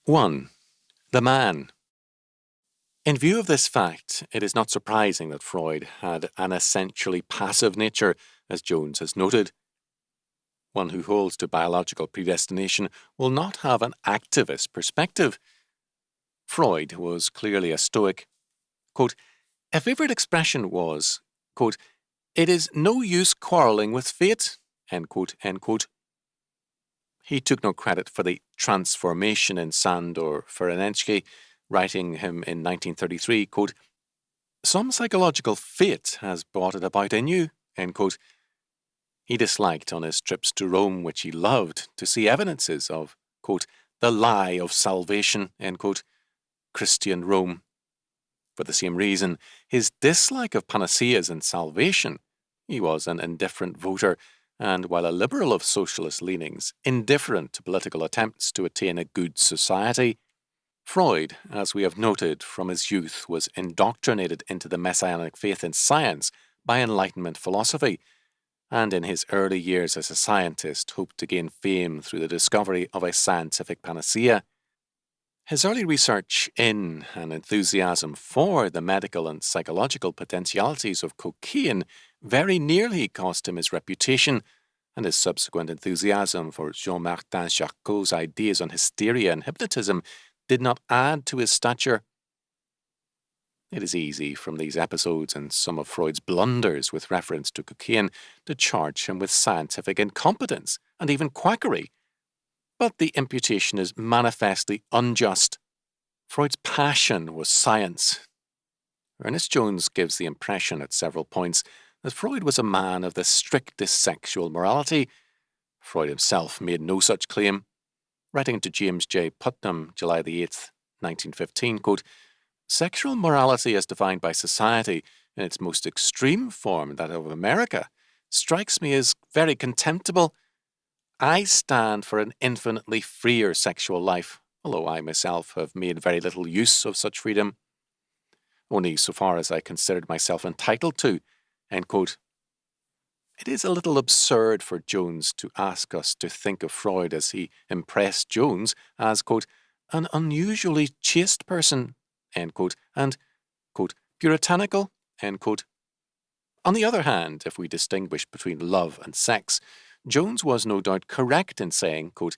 1. The man. In view of this fact, it is not surprising that Freud had an essentially passive nature, as Jones has noted. One who holds to biological predestination will not have an activist perspective. Freud was clearly a Stoic. Quote, a favourite expression was, quote, it is no use quarrelling with fate, end quote, end quote. He took no credit for the transformation in Sandor Ferenczi, writing him in 1933, quote, some psychological fate has brought it about in you, end quote. He disliked on his trips to Rome, which he loved, to see evidences of, quote, the lie of salvation, end quote, Christian Rome. For the same reason, his dislike of panaceas and salvation, he was an indifferent voter, and while a liberal of socialist leanings, indifferent to political attempts to attain a good society. Freud, as we have noted from his youth, was indoctrinated into the messianic faith in science by Enlightenment philosophy, and in his early years as a scientist hoped to gain fame through the discovery of a scientific panacea. His early research in and enthusiasm for the medical and psychological potentialities of cocaine very nearly cost him his reputation, and his subsequent enthusiasm for Jean-Martin Charcot's ideas on hysteria and hypnotism did not add to his stature. It is easy from these episodes and some of Freud's blunders with reference to cocaine to charge him with scientific incompetence and even quackery. But the imputation is manifestly unjust. Freud's passion was science. Ernest Jones gives the impression at several points that Freud was a man of the strictest sexual morality. Freud himself made no such claim. Writing to James J. Putnam, July the 8th, 1915, quote, sexual morality as defined by society in its most extreme form, that of America, strikes me as very contemptible. I stand for an infinitely freer sexual life, although I myself have made very little use of such freedom, only so far as I considered myself entitled to, end quote. It is a little absurd for Jones to ask us to think of Freud as he impressed Jones as, quote, an unusually chaste person, end quote, and, quote, puritanical, end quote. On the other hand, if we distinguish between love and sex, Jones was no doubt correct in saying, quote,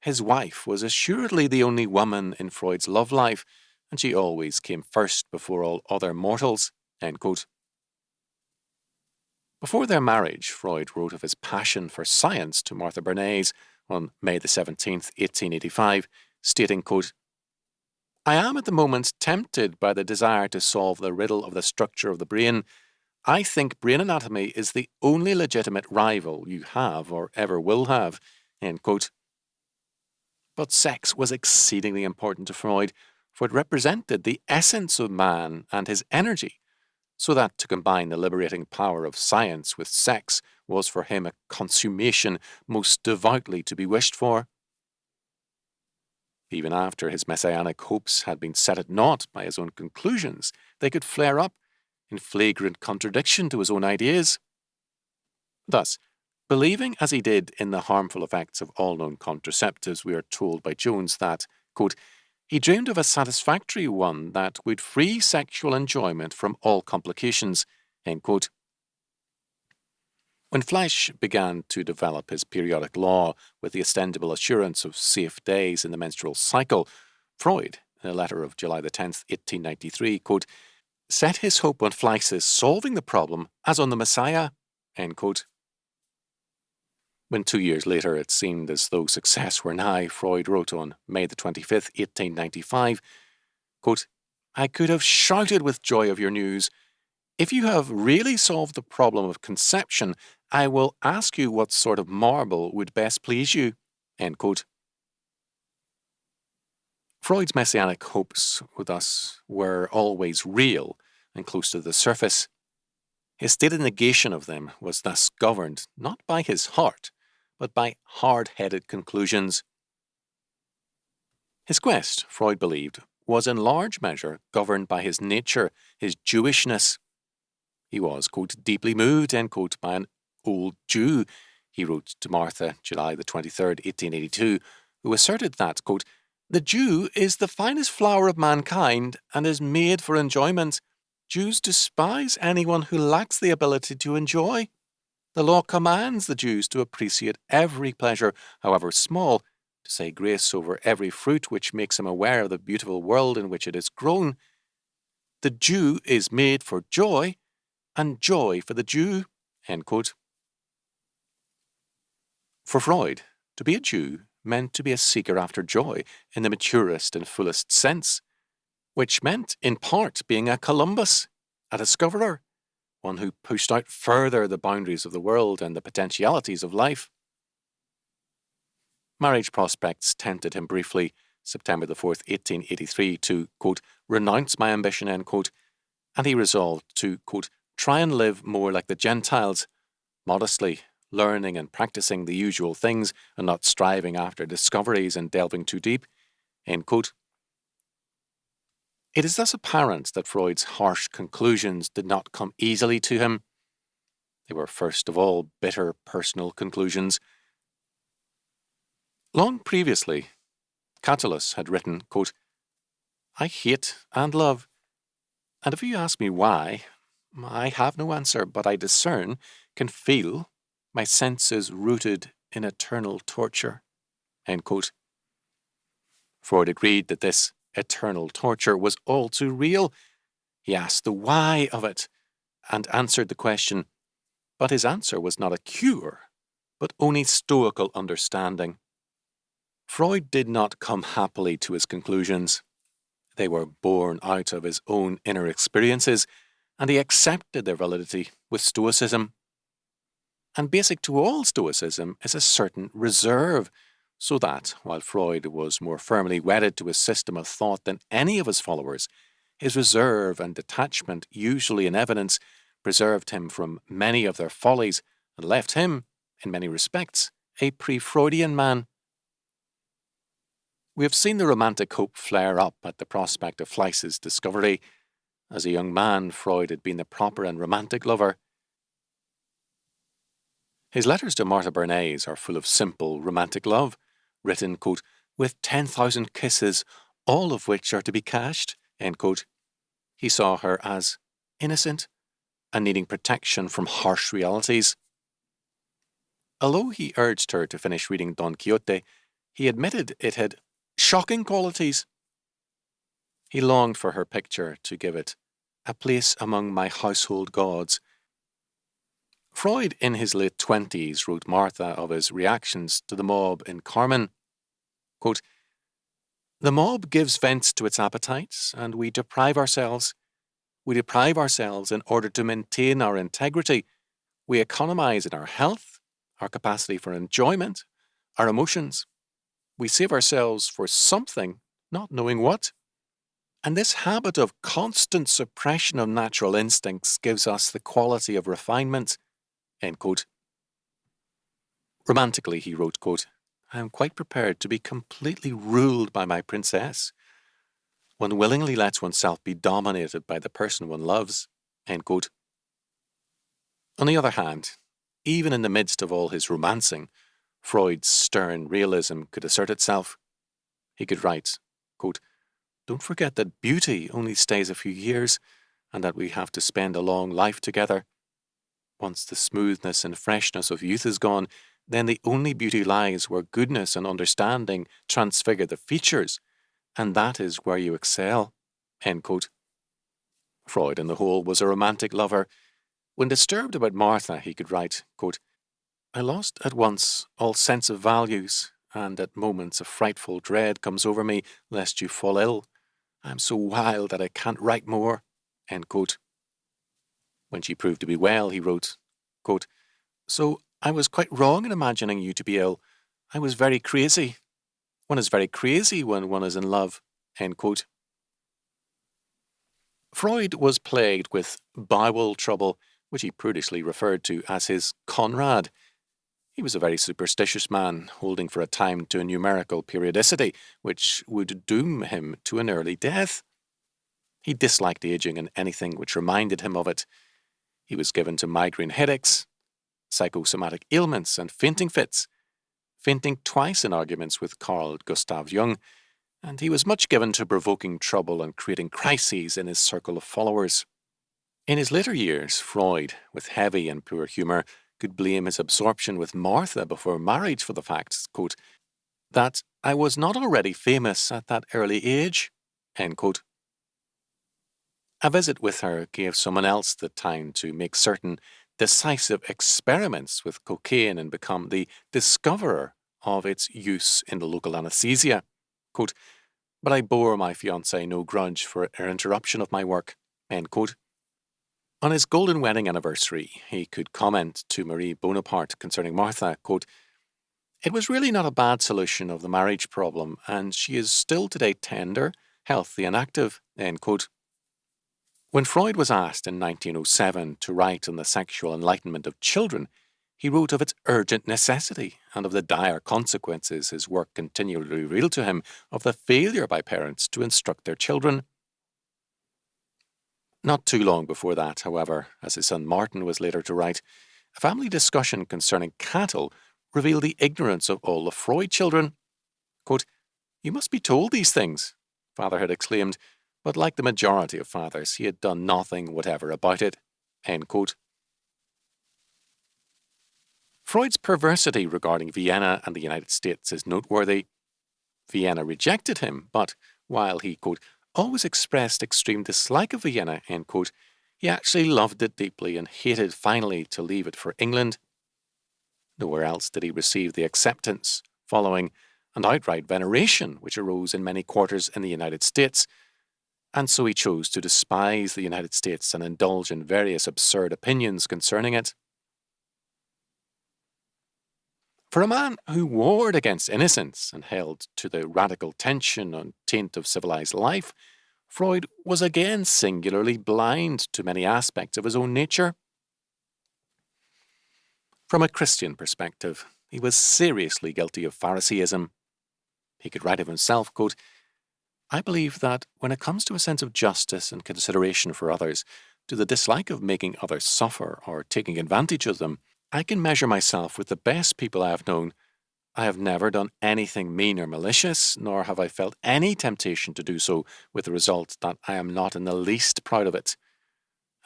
his wife was assuredly the only woman in Freud's love life, and she always came first before all other mortals, end quote. Before their marriage, Freud wrote of his passion for science to Martha Bernays on May the 17th, 1885, stating, quote, I am at the moment tempted by the desire to solve the riddle of the structure of the brain. I think brain anatomy is the only legitimate rival you have or ever will have, end quote. But sex was exceedingly important to Freud, for it represented the essence of man and his energy, so that to combine the liberating power of science with sex was for him a consummation most devoutly to be wished for. Even after his messianic hopes had been set at naught by his own conclusions, they could flare up in flagrant contradiction to his own ideas. Thus, believing as he did in the harmful effects of all known contraceptives, we are told by Jones that, quote, he dreamed of a satisfactory one that would free sexual enjoyment from all complications, end quote. When Fleisch began to develop his periodic law with the ostensible assurance of safe days in the menstrual cycle, Freud, in a letter of July the 10th, 1893, quote, set his hope on Fleisch's solving the problem as on the Messiah, end quote. When 2 years later it seemed as though success were nigh, Freud wrote on May the 25th, 1895, quote, I could have shouted with joy of your news. If you have really solved the problem of conception, I will ask you what sort of marble would best please you, end quote. Freud's messianic hopes thus were always real and close to the surface. His stated negation of them was thus governed not by his heart, but by hard-headed conclusions. His quest, Freud believed, was in large measure governed by his nature, his Jewishness. He was, quote, deeply moved, end quote, by an old Jew, he wrote to Martha, July the 23rd, 1882, who asserted that, quote, The Jew is the finest flower of mankind and is made for enjoyment. Jews despise anyone who lacks the ability to enjoy. The law commands the Jews to appreciate every pleasure, however small, to say grace over every fruit which makes him aware of the beautiful world in which it is grown. The Jew is made for joy, and joy for the Jew. End quote. For Freud, to be a Jew meant to be a seeker after joy in the maturest and fullest sense, which meant, in part, being a Columbus, a discoverer, one who pushed out further the boundaries of the world and the potentialities of life. Marriage prospects tempted him briefly, September the 4th, 1883, to, quote, renounce my ambition, end quote, and he resolved to, quote, try and live more like the Gentiles, modestly, learning and practicing the usual things and not striving after discoveries and delving too deep, end quote. It is thus apparent that Freud's harsh conclusions did not come easily to him. They were first of all bitter personal conclusions. Long previously, Catullus had written, quote, I hate and love, and if you ask me why, I have no answer, but I discern, can feel, my senses rooted in eternal torture. End quote. Freud agreed that this eternal torture was all too real. He asked the why of it and answered the question, but his answer was not a cure, but only stoical understanding. Freud did not come happily to his conclusions. They were born out of his own inner experiences, and he accepted their validity with stoicism. And basic to all stoicism is a certain reserve, so that, while Freud was more firmly wedded to his system of thought than any of his followers, his reserve and detachment, usually in evidence, preserved him from many of their follies and left him, in many respects, a pre-Freudian man. We have seen the romantic hope flare up at the prospect of Fleiss's discovery. As a young man, Freud had been the proper and romantic lover. His letters to Martha Bernays are full of simple, romantic love, written, quote, with 10,000 kisses, all of which are to be cashed, end quote. He saw her as innocent and needing protection from harsh realities. Although he urged her to finish reading Don Quixote, he admitted it had shocking qualities. He longed for her picture to give it a place among my household gods. Freud, in his late 20s, wrote Martha of his reactions to the mob in Carmen. Quote, the mob gives vent to its appetites, and we deprive ourselves. We deprive ourselves in order to maintain our integrity. We economize in our health, our capacity for enjoyment, our emotions. We save ourselves for something, not knowing what. And this habit of constant suppression of natural instincts gives us the quality of refinement. End quote. Romantically, he wrote, quote, I am quite prepared to be completely ruled by my princess. One willingly lets oneself be dominated by the person one loves. End quote. On the other hand, even in the midst of all his romancing, Freud's stern realism could assert itself. He could write, quote, don't forget that beauty only stays a few years and that we have to spend a long life together. Once the smoothness and freshness of youth is gone, then the only beauty lies where goodness and understanding transfigure the features, and that is where you excel. End quote. Freud, on the whole, was a romantic lover. When disturbed about Martha, he could write, quote, I lost at once all sense of values, and at moments a frightful dread comes over me lest you fall ill. I am so wild that I can't write more. End quote. When she proved to be well, he wrote, quote, so I was quite wrong in imagining you to be ill. I was very crazy. One is very crazy when one is in love. End quote. Freud was plagued with bowel trouble, which he prudishly referred to as his Conrad. He was a very superstitious man, holding for a time to a numerical periodicity, which would doom him to an early death. He disliked aging and anything which reminded him of it. He was given to migraine headaches, psychosomatic ailments, and fainting fits, fainting twice in arguments with Carl Gustav Jung, and he was much given to provoking trouble and creating crises in his circle of followers. In his later years, Freud, with heavy and poor humour, could blame his absorption with Martha before marriage for the fact, quote, that I was not already famous at that early age, end quote. A visit with her gave someone else the time to make certain decisive experiments with cocaine and become the discoverer of its use in the local anaesthesia. Quote, but I bore my fiancée no grudge for her interruption of my work, end quote. On his golden wedding anniversary, he could comment to Marie Bonaparte concerning Martha, quote, it was really not a bad solution of the marriage problem, and she is still today tender, healthy and active, end quote. When Freud was asked in 1907 to write on the sexual enlightenment of children, he wrote of its urgent necessity and of the dire consequences his work continually revealed to him of the failure by parents to instruct their children. Not too long before that, however, as his son Martin was later to write, a family discussion concerning cattle revealed the ignorance of all the Freud children. Quote, you must be told these things, father had exclaimed, but like the majority of fathers, he had done nothing whatever about it. End quote. Freud's perversity regarding Vienna and the United States is noteworthy. Vienna rejected him, but while he, quote, always expressed extreme dislike of Vienna, end quote, he actually loved it deeply and hated finally to leave it for England. Nowhere else did he receive the acceptance, following, and outright veneration which arose in many quarters in the United States, and so he chose to despise the United States and indulge in various absurd opinions concerning it. For a man who warred against innocence and held to the radical tension and taint of civilized life, Freud was again singularly blind to many aspects of his own nature. From a Christian perspective, he was seriously guilty of Phariseeism. He could write of himself, quote, I believe that when it comes to a sense of justice and consideration for others, to the dislike of making others suffer or taking advantage of them, I can measure myself with the best people I have known. I have never done anything mean or malicious, nor have I felt any temptation to do so, with the result that I am not in the least proud of it.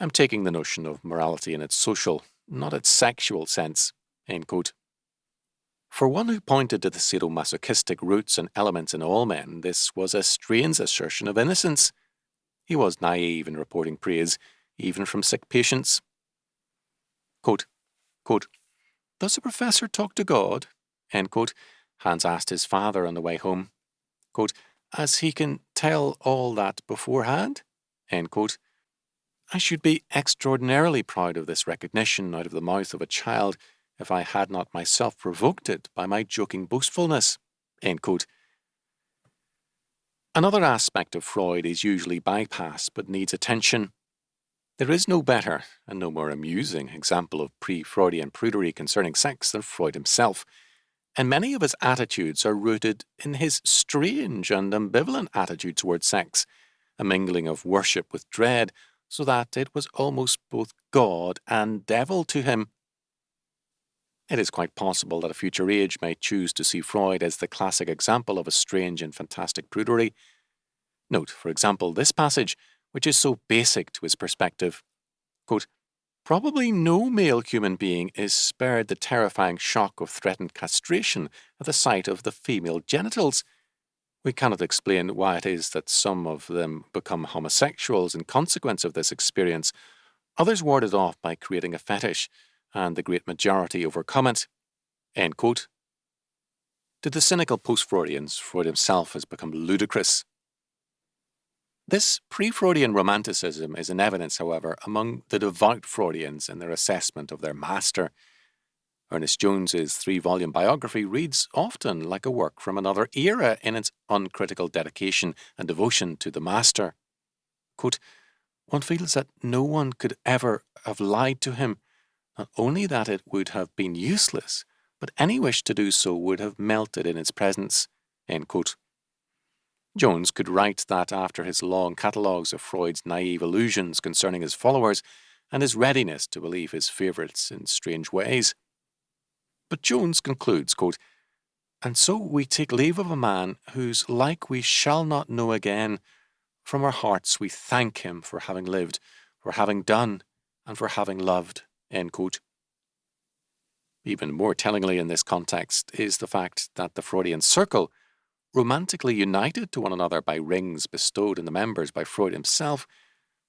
I'm taking the notion of morality in its social, not its sexual sense, end quote. For one who pointed to the sadomasochistic roots and elements in all men, this was a strange assertion of innocence. He was naive in reporting praise, even from sick patients. Quote, does the professor talk to God? End quote, Hans asked his father on the way home. Quote, as he can tell all that beforehand? End quote. I should be extraordinarily proud of this recognition out of the mouth of a child if I had not myself provoked it by my joking boastfulness. End quote. Another aspect of Freud is usually bypassed but needs attention. There is no better and no more amusing example of pre-Freudian prudery concerning sex than Freud himself, and many of his attitudes are rooted in his strange and ambivalent attitude towards sex, a mingling of worship with dread, so that it was almost both God and devil to him. It is quite possible that a future age may choose to see Freud as the classic example of a strange and fantastic prudery. Note, for example, this passage, which is so basic to his perspective. Quote, probably no male human being is spared the terrifying shock of threatened castration at the sight of the female genitals. We cannot explain why it is that some of them become homosexuals in consequence of this experience. Others ward it off by creating a fetish, and the great majority overcome it. End quote. To the cynical post-Freudians, Freud himself has become ludicrous. This pre-Freudian romanticism is in evidence, however, among the devout Freudians in their assessment of their master. Ernest Jones's 3-volume biography reads often like a work from another era in its uncritical dedication and devotion to the master. Quote, one feels that no one could ever have lied to him, not only that it would have been useless, but any wish to do so would have melted in its presence. End quote. Jones could write that after his long catalogues of Freud's naive illusions concerning his followers and his readiness to believe his favourites in strange ways. But Jones concludes, quote, And so we take leave of a man whose like we shall not know again. From our hearts we thank him for having lived, for having done, and for having loved. End quote. Even more tellingly in this context is the fact that the Freudian circle, romantically united to one another by rings bestowed on the members by Freud himself,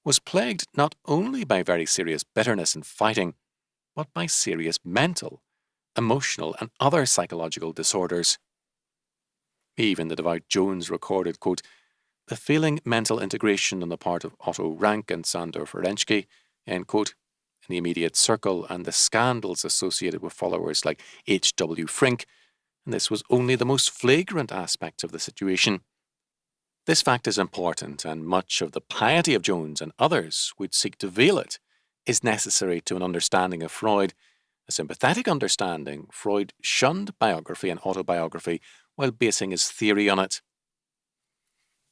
was plagued not only by very serious bitterness and fighting, but by serious mental, emotional, and other psychological disorders. Even the devout Jones recorded, quote, the failing mental integration on the part of Otto Rank and Sandor Ferenczi, end quote, in the immediate circle, and the scandals associated with followers like H.W. Frink, and this was only the most flagrant aspect of the situation. This fact is important, and much of the piety of Jones and others would seek to veil it, is necessary to an understanding of Freud. A sympathetic understanding, Freud shunned biography and autobiography while basing his theory on it.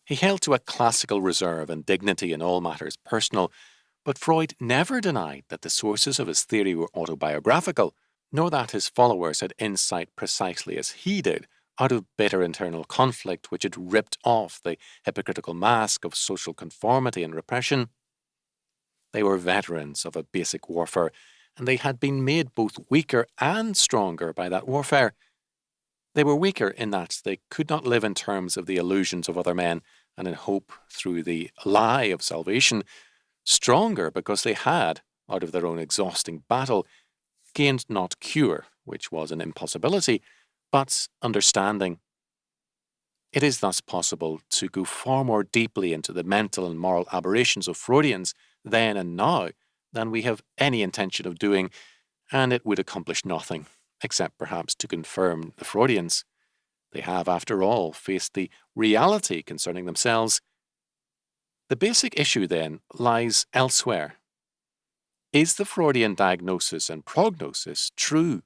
He held to a classical reserve and dignity in all matters personal, but Freud never denied that the sources of his theory were autobiographical, nor that his followers had insight precisely as he did, out of bitter internal conflict which had ripped off the hypocritical mask of social conformity and repression. They were veterans of a basic warfare, and they had been made both weaker and stronger by that warfare. They were weaker in that they could not live in terms of the illusions of other men and in hope through the lie of salvation, stronger because they had, out of their own exhausting battle, gained not cure, which was an impossibility, but understanding. It is thus possible to go far more deeply into the mental and moral aberrations of Freudians then and now than we have any intention of doing, and it would accomplish nothing, except perhaps to confirm the Freudians. They have, after all, faced the reality concerning themselves. The basic issue, then, lies elsewhere. Is the Freudian diagnosis and prognosis true?